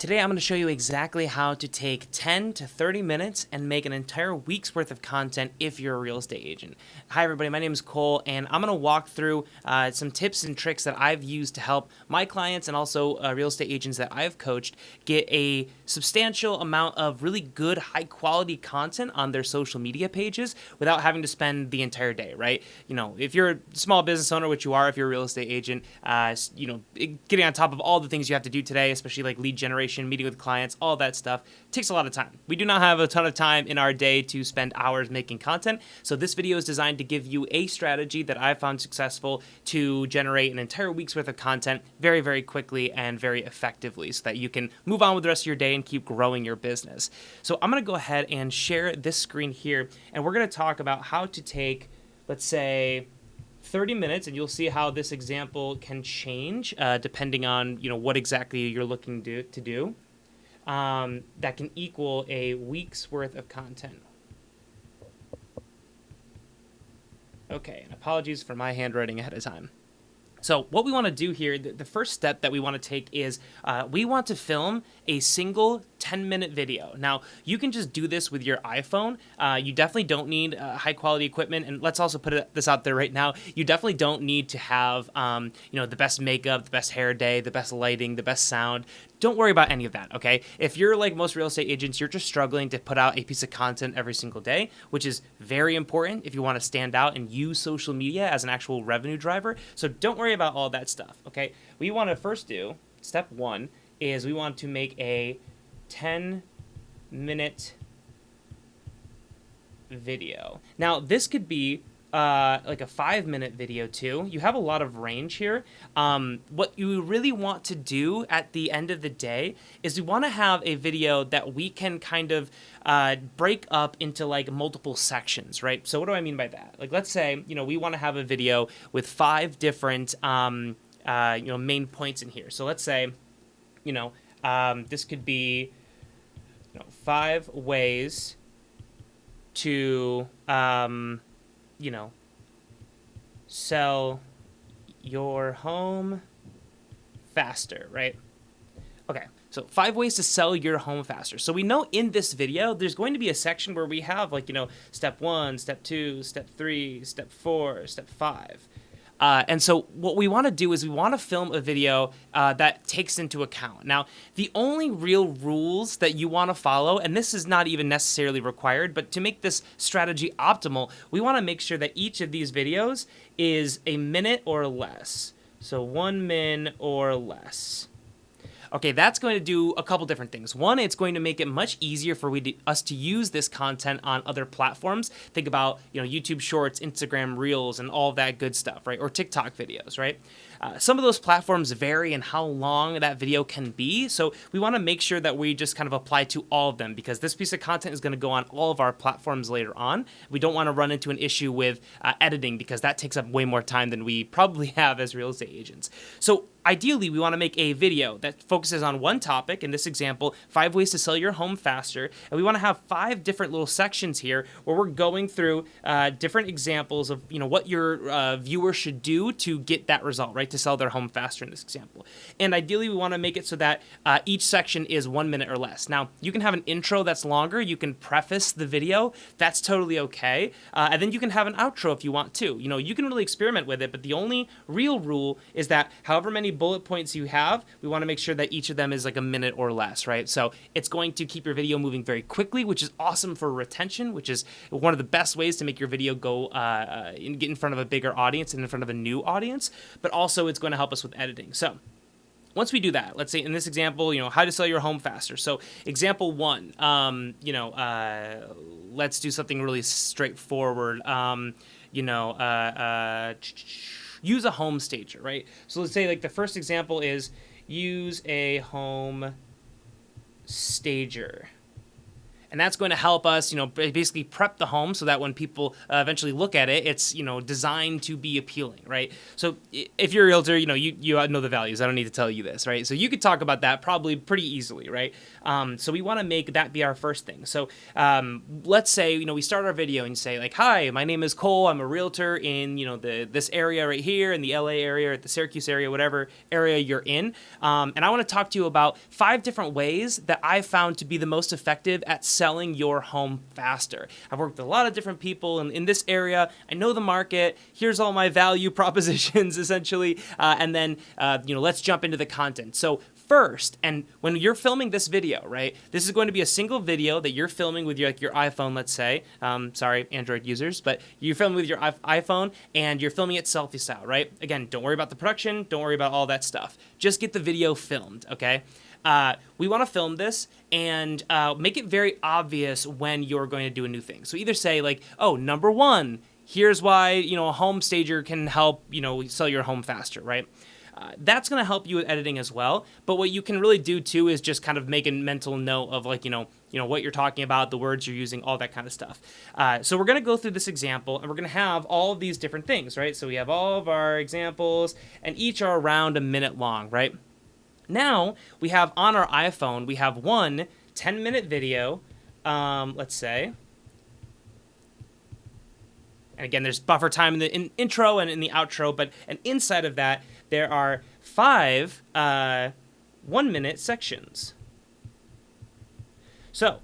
Today I'm going to show you exactly how to take 10 to 30 minutes and make an entire week's worth of content if you're a real estate agent. Hi everybody, my name is Cole and I'm going to walk through some tips and tricks that I've used to help my clients and also real estate agents that I've coached get a substantial amount of really good high quality content on their social media pages without having to spend the entire day, right? You know, if you're a small business owner, which you are if you're a real estate agent, getting on top of all the things you have to do today, especially like lead generation, meeting with clients, all that stuff takes a lot of time. We do not have a ton of time in our day to spend hours making content. So this video is designed to give you a strategy that I've found successful to generate an entire week's worth of content very, very quickly and very effectively so that you can move on with the rest of your day and keep growing your business. So I'm going to go ahead and share this screen here, and we're going to talk about how to take, let's say, 30 minutes, and you'll see how this example can change depending on what exactly you're looking to do. That can equal a week's worth of content. Okay, and apologies for my handwriting ahead of time. So what we want to do here, the first step that we want to take is we want to film a single 10-minute video. Now, you can just do this with your iPhone. You definitely don't need high-quality equipment, and let's also put this out there right now. You definitely don't need to have the best makeup, the best hair day, the best lighting, the best sound. Don't worry about any of that, okay? If you're like most real estate agents, you're just struggling to put out a piece of content every single day, which is very important if you want to stand out and use social media as an actual revenue driver. So don't worry about all that stuff, okay? We want to first do, step one, is we want to make a 10-minute video. Now, this could be like a 5-minute video too. You have a lot of range here. What you really want to do at the end of the day is we want to have a video that we can kind of break up into like multiple sections, right? So what do I mean by that? Like, let's say, we want to have a video with 5 different, main points in here. So let's say, this could be, 5 ways to, sell your home faster, right? Okay, so 5 ways to sell your home faster. So we know in this video, there's going to be a section where we have like, step 1, step 2, step 3, step 4, step 5. And so what we want to do is we want to film a video that takes into account. Now, the only real rules that you want to follow, and this is not even necessarily required, but to make this strategy optimal, we want to make sure that each of these videos is a minute or less. So 1 min or less. Okay, that's going to do a couple different things. One, it's going to make it much easier for us to use this content on other platforms. Think about, YouTube Shorts, Instagram Reels, and all that good stuff, right? Or TikTok videos, right? Some of those platforms vary in how long that video can be, so we want to make sure that we just kind of apply to all of them because this piece of content is going to go on all of our platforms later on. We don't want to run into an issue with editing because that takes up way more time than we probably have as real estate agents. So ideally, we want to make a video that focuses on one topic, in this example, 5 ways to sell your home faster, and we want to have 5 different little sections here where we're going through different examples of what your viewer should do to get that result, right, to sell their home faster in this example. And ideally, we want to make it so that each section is 1 minute or less. Now, you can have an intro that's longer, you can preface the video, that's totally okay, and then you can have an outro if you want to. You can really experiment with it, but the only real rule is that however many bullet points you have, we want to make sure that each of them is like a minute or less, right? So it's going to keep your video moving very quickly, which is awesome for retention, which is one of the best ways to make your video go get in front of a bigger audience and in front of a new audience, but also it's going to help us with editing. So once we do that, let's say in this example, how to sell your home faster. So example 1, let's do something really straightforward. Use a home stager, right? So let's say like the first example is use a home stager. And that's going to help us, basically prep the home so that when people eventually look at it, it's, designed to be appealing, right? So if you're a realtor, you know the values. I don't need to tell you this, right? So you could talk about that probably pretty easily, right? So we want to make that be our first thing. So let's say, we start our video and you say like, hi, my name is Cole. I'm a realtor in, this area right here in the LA area, or the Syracuse area, whatever area you're in. And I want to talk to you about 5 different ways that I've found to be the most effective at selling your home faster. I've worked with a lot of different people in this area. I know the market. Here's all my value propositions, essentially. And then, let's jump into the content. So first, and when you're filming this video, right, this is going to be a single video that you're filming with your iPhone, let's say. Sorry, Android users, but you're filming with your iPhone and you're filming it selfie style, right? Again, don't worry about the production. Don't worry about all that stuff. Just get the video filmed, okay? We want to film this and make it very obvious when you're going to do a new thing. So either say like, oh, number 1, here's why, a home stager can help, sell your home faster, right? That's going to help you with editing as well. But what you can really do too is just kind of make a mental note of like, what you're talking about, the words you're using, all that kind of stuff. So we're going to go through this example and we're going to have all of these different things, right? So we have all of our examples and each are around a minute long, right? Now we have on our iPhone, we have one 10-minute video, let's say. And again, there's buffer time in the intro and in the outro, and inside of that, there are 5 1-minute sections. So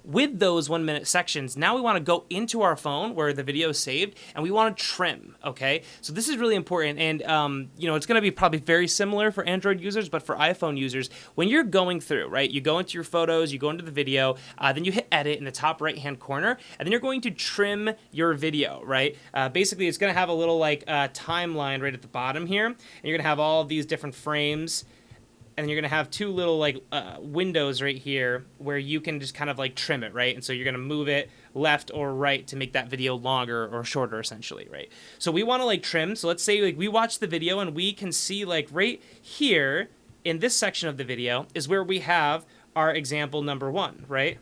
with those 1-minute sections, now we want to go into our phone where the video is saved, and we want to trim, okay? So this is really important, and it's going to be probably very similar for Android users, but for iPhone users, when you're going through, right, you go into your photos, you go into the video, then you hit edit in the top right-hand corner, and then you're going to trim your video, right? Basically, it's going to have a little like timeline right at the bottom here, and you're going to have all of these different frames. And you're going to have 2 little like windows right here where you can just kind of like trim it, right? And so you're going to move it left or right to make that video longer or shorter, essentially, right? So we want to like trim. So let's say like we watch the video and we can see like right here in this section of the video is where we have our example number 1, right?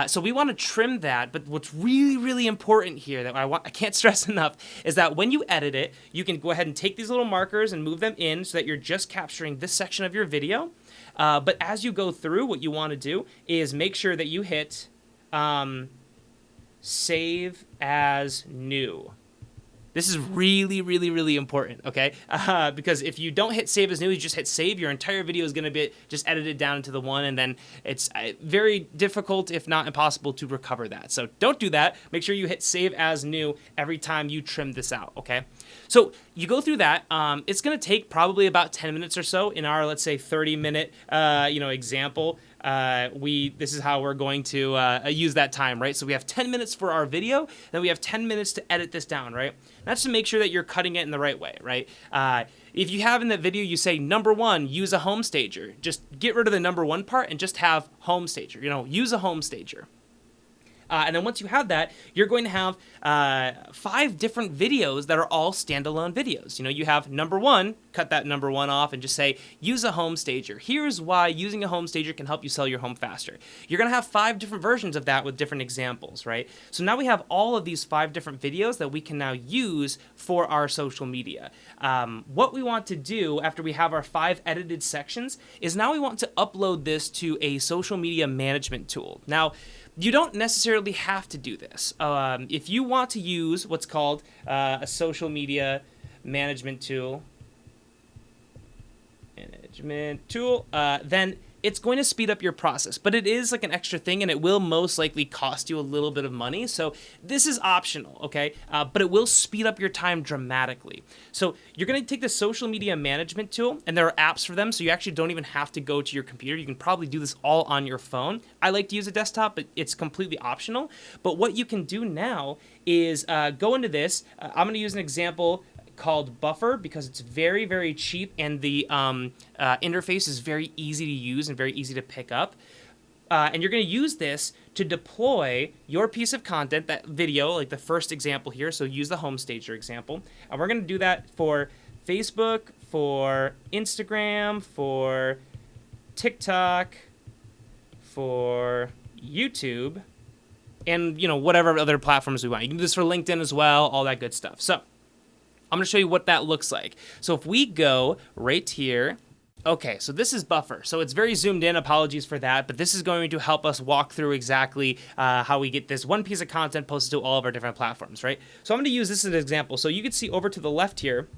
So we want to trim that, but what's really, really important here that I can't stress enough is that when you edit it, you can go ahead and take these little markers and move them in so that you're just capturing this section of your video. But as you go through, what you want to do is make sure that you hit Save as New. This is really, really, really important, okay? Because if you don't hit save as new, you just hit save, your entire video is going to be just edited down into the one, and then it's very difficult, if not impossible, to recover that. So don't do that. Make sure you hit save as new every time you trim this out, okay? So you go through that. It's going to take probably about 10 minutes or so in our, let's say, 30-minute, example. This is how we're going to use that time, right? So we have 10 minutes for our video, then we have 10 minutes to edit this down, right? That's to make sure that you're cutting it in the right way, right? If you have in that video, you say, number 1, use a home stager. Just get rid of the number 1 part and just have home stager, use a home stager. And then once you have that, you're going to have 5 different videos that are all standalone videos. You have number 1, cut that number 1 off and just say, use a home stager. Here's why using a home stager can help you sell your home faster. You're going to have 5 different versions of that with different examples, right? So now we have all of these 5 different videos that we can now use for our social media. What we want to do after we have our 5 edited sections is now we want to upload this to a social media management tool. Now, you don't necessarily have to do this. If you want to use what's called a social media management tool, then it's going to speed up your process, but it is like an extra thing and it will most likely cost you a little bit of money. So this is optional, okay? But it will speed up your time dramatically. So you're going to take the social media management tool, and there are apps for them, so you actually don't even have to go to your computer. You can probably do this all on your phone. I like to use a desktop, but it's completely optional. But what you can do now is go into this. I'm going to use an example called Buffer because it's very, very cheap, and the interface is very easy to use and very easy to pick up. And you're going to use this to deploy your piece of content, that video, like the first example here. So use the home stager example. And we're going to do that for Facebook, for Instagram, for TikTok, for YouTube, and whatever other platforms we want. You can do this for LinkedIn as well, all that good stuff. So I'm going to show you what that looks like. So if we go right here, okay, so this is Buffer. So it's very zoomed in. Apologies for that, but this is going to help us walk through exactly how we get this one piece of content posted to all of our different platforms, right? So I'm going to use this as an example. So you can see over to the left here,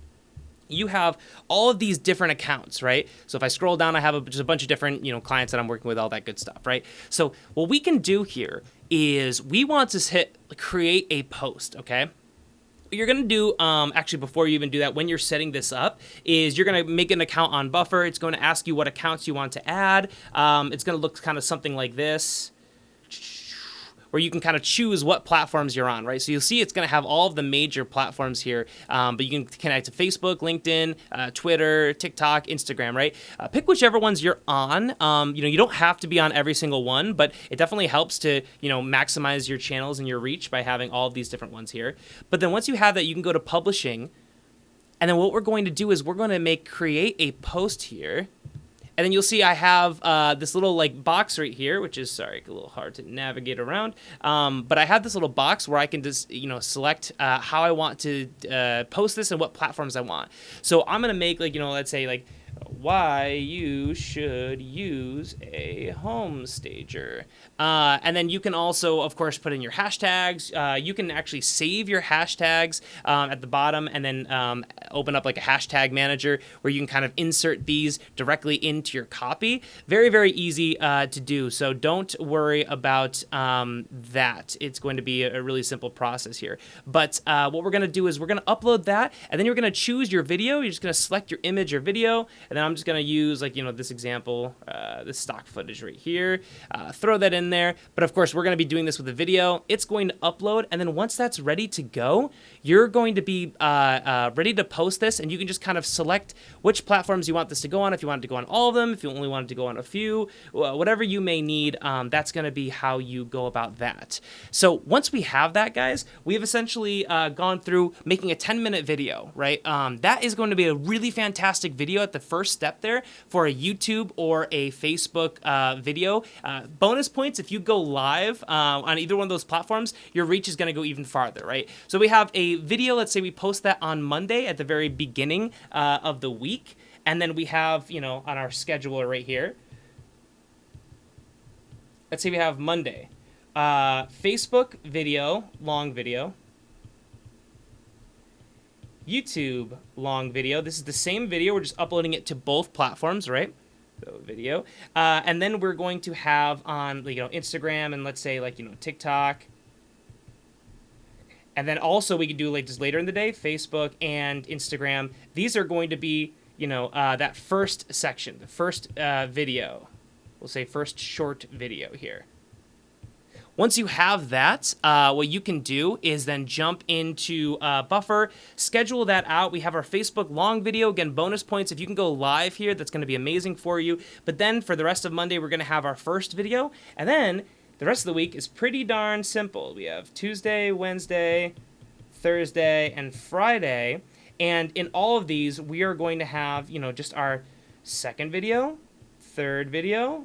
you have all of these different accounts, right? So if I scroll down, I have just a bunch of different, clients that I'm working with, all that good stuff, right? So what we can do here is we want to hit create a post, okay? What you're going to do, actually, before you even do that, when you're setting this up, is you're going to make an account on Buffer. It's going to ask you what accounts you want to add. It's going to look kind of something like this, where you can kind of choose what platforms you're on, right? So you'll see it's going to have all of the major platforms here, but you can connect to Facebook, LinkedIn, Twitter, TikTok, Instagram, right? Pick whichever ones you're on. You don't have to be on every single one, but it definitely helps to, maximize your channels and your reach by having all of these different ones here. But then once you have that, you can go to publishing. And then what we're going to do is we're going to create a post here. And then you'll see I have this little box right here, which is, sorry, a little hard to navigate around. But I have this little box where I can just, select how I want to post this and what platforms I want. So I'm going to make let's say why you should use a home stager. And then you can also, of course, put in your hashtags. You can actually save your hashtags at the bottom and then open up a hashtag manager where you can kind of insert these directly into your copy. Very, very easy to do. So don't worry about that. It's going to be a really simple process here. But what we're going to do is we're going to upload that, and then you're going to choose your video. You're just going to select your image or video, and then I'm just going to use this example, this stock footage right here, throw that in there. But of course, we're going to be doing this with a video. It's going to upload, and then once that's ready to go, you're going to be ready to post this, and you can just kind of select which platforms you want this to go on. If you want it to go on all of them, if you only want it to go on a few, whatever you may need, that's going to be how you go about that. So once we have that, guys, we have essentially gone through making a 10-minute video, right? That is going to be a really fantastic video at the first step there for a YouTube or a Facebook video. Bonus points, if you go live on either one of those platforms, your reach is going to go even farther, right? So we have a video, let's say we post that on Monday at the very beginning of the week, and then we have, on our scheduler right here, let's say we have Monday, Facebook video, long video, YouTube long video. This is the same video. We're just uploading it to both platforms, right? So video. And then we're going to have on, Instagram and let's say TikTok. And then also we could do just later in the day, Facebook and Instagram. These are going to be, that first section, the first video. We'll say first short video here. Once you have that, what you can do is then jump into Buffer, schedule that out. We have our Facebook long video. Again, bonus points. If you can go live here, that's going to be amazing for you. But then for the rest of Monday, we're going to have our first video. And then the rest of the week is pretty darn simple. We have Tuesday, Wednesday, Thursday, and Friday. And in all of these, we are going to have, just our second video, third video,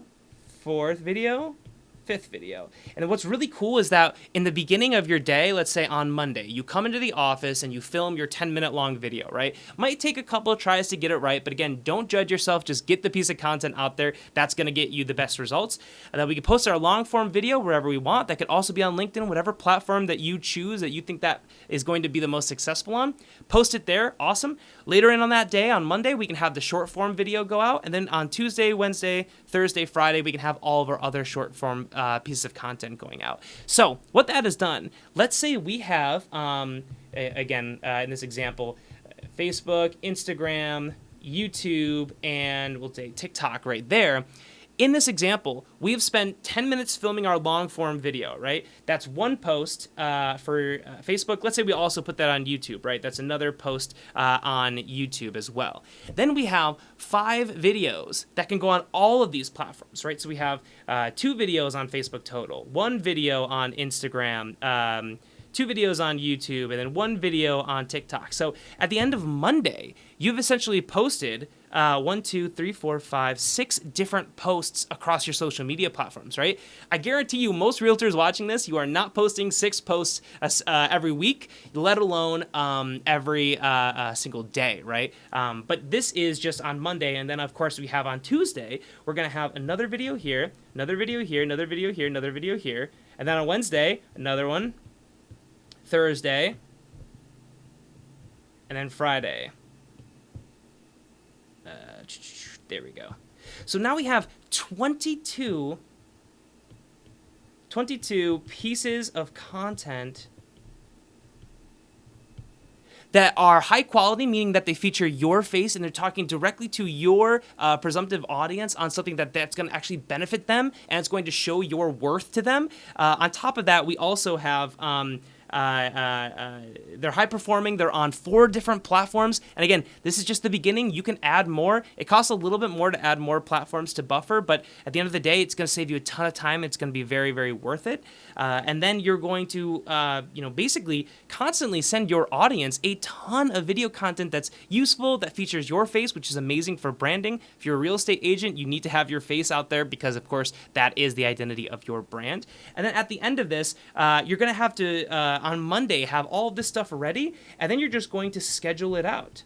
fourth video, fifth video. And what's really cool is that in the beginning of your day, let's say on Monday, you come into the office and you film your 10-minute long video, right? Might take a couple of tries to get it right, but again, don't judge yourself. Just get the piece of content out there. That's going to get you the best results. And then we can post our long form video wherever we want. That could also be on LinkedIn, whatever platform that you choose that you think that is going to be the most successful on. Post it there. Awesome. Later in on that day, on Monday, we can have the short form video go out. And then on Tuesday, Wednesday, Thursday, Friday, we can have all of our other short form pieces of content going out. So what that has done, let's say we have, again, in this example, Facebook, Instagram, YouTube, and we'll say TikTok right there. In this example, we have spent 10 minutes filming our long form video, right? That's one post for Facebook. Let's say we also put that on YouTube, right? That's another post on YouTube as well. Then we have 5 videos that can go on all of these platforms, right? So we have 2 videos on Facebook total, 1 video on Instagram, 2 videos on YouTube, and then 1 video on TikTok. So at the end of Monday, you've essentially posted one, two, three, four, five, 6 different posts across your social media platforms, right? I guarantee you, most realtors watching this, you are not posting 6 posts every week, let alone every single day, right? But this is just on Monday, and then of course we have on Tuesday, we're gonna have another video here, another video here, another video here, another video here, and then on Wednesday, another one, Thursday, and then Friday. There we go. So now we have 22 pieces of content that are high quality, meaning that they feature your face and they're talking directly to your presumptive audience on something that's going to actually benefit them and it's going to show your worth to them. On top of that, we also have they're high performing. They're on 4 different platforms. And again, this is just the beginning. You can add more. It costs a little bit more to add more platforms to Buffer, but at the end of the day, it's going to save you a ton of time. It's going to be very, very worth it. And then you're going to, basically constantly send your audience a ton of video content that's useful, that features your face, which is amazing for branding. If you're a real estate agent, you need to have your face out there because, of course, that is the identity of your brand. And then at the end of this, you're going to have to, on Monday, have all of this stuff ready, and then you're just going to schedule it out.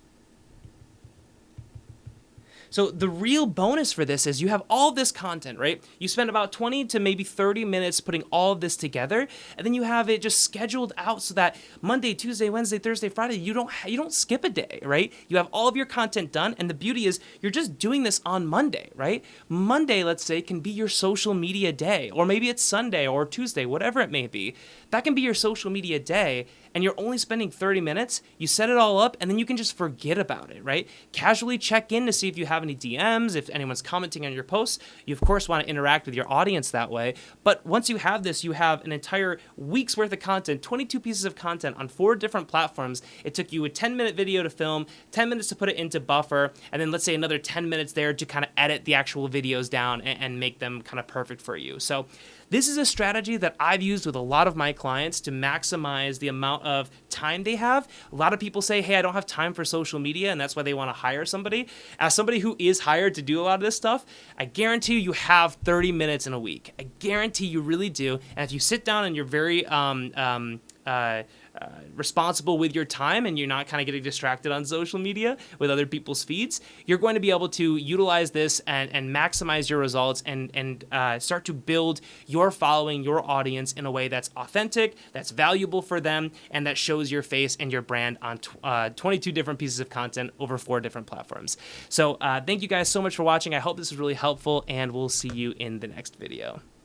So the real bonus for this is you have all this content, right? You spend about 20 to maybe 30 minutes putting all of this together, and then you have it just scheduled out so that Monday, Tuesday, Wednesday, Thursday, Friday, you don't skip a day, right? You have all of your content done, and the beauty is you're just doing this on Monday, right? Monday, let's say, can be your social media day, or maybe it's Sunday or Tuesday, whatever it may be. That can be your social media day, and you're only spending 30 minutes, you set it all up, and then you can just forget about it, right? Casually check in to see if you have any DMs, if anyone's commenting on your posts. You, of course, want to interact with your audience that way. But once you have this, you have an entire week's worth of content, 22 pieces of content on 4 different platforms. It took you a 10-minute video to film, 10 minutes to put it into Buffer, and then let's say another 10 minutes there to kind of edit the actual videos down and make them kind of perfect for you. So this is a strategy that I've used with a lot of my clients to maximize the amount of time they have. A lot of people say, hey, I don't have time for social media, and that's why they want to hire somebody. As somebody who is hired to do a lot of this stuff, I guarantee you have 30 minutes in a week. I guarantee you really do. And if you sit down and you're very responsible with your time and you're not kind of getting distracted on social media with other people's feeds, you're going to be able to utilize this and maximize your results and start to build your following, your audience in a way that's authentic, that's valuable for them, and that shows your face and your brand on 22 different pieces of content over 4 different platforms. So thank you guys so much for watching. I hope this was really helpful, and we'll see you in the next video.